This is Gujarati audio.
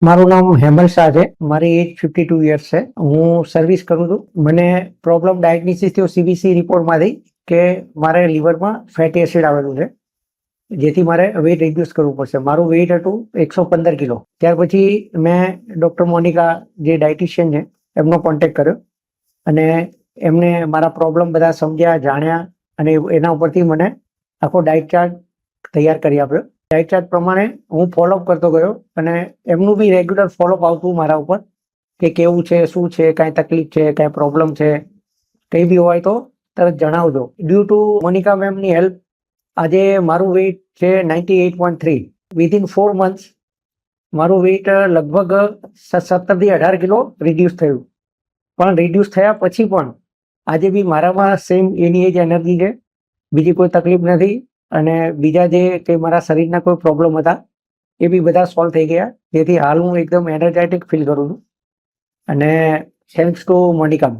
મારું નામ હેમલ શાહ છે. મારી એજ 52 યર્સ છે. હું સર્વિસ કરું છું. મને પ્રોબ્લેમ ડાયગ્નોસિસ થયો સીબીસી રિપોર્ટમાંથી કે મારે લીવરમાં ફેટી એસિડ આવેલું છે, જેથી મારે વેઇટ રિડ્યુસ કરવું પડશે. મારું વેઇટ હતું 115 કિલો. ત્યાર પછી મેં ડૉક્ટર મોનિકા જે ડાયટિશિયન છે એમનો કોન્ટેક્ટ કર્યો અને એમને મારા પ્રોબ્લેમ બધા સમજ્યા, જાણ્યા અને એના ઉપરથી મને આખો ડાયટ ચાર્ટ તૈયાર કરી આપ્યો. ડાયટ ચાર્ટ પ્રમાણે હું ફોલોઅપ કરતો ગયો અને એમનું બી રેગ્યુલર ફોલોઅપ આવતું મારા ઉપર કે કેવું છે, શું છે, કાંઈ તકલીફ છે, કાંઈ પ્રોબ્લેમ છે, કંઈ બી હોય તો તરત જણાવજો. ડ્યુ ટુ મોનિકા મેમની હેલ્પ આજે મારું વેઇટ છે 98.3. વિધિન 4 months મારું વેઇટ લગભગ 17 થી 18 કિલો રિડ્યુસ થયું. પણ રિડ્યુસ થયા પછી પણ આજે બી મારામાં સેમ એની એ જ એનર્જી છે, બીજી કોઈ તકલીફ નથી અને બીજા જે કે મારા શરીરના કોઈ પ્રોબ્લેમ હતા એ બી બધા સોલ્વ થઈ ગયા, જેથી હાલ હું એકદમ એનર્જેટિક ફીલ કરું છું અને થેન્ક્સ ટુ મોનિકા.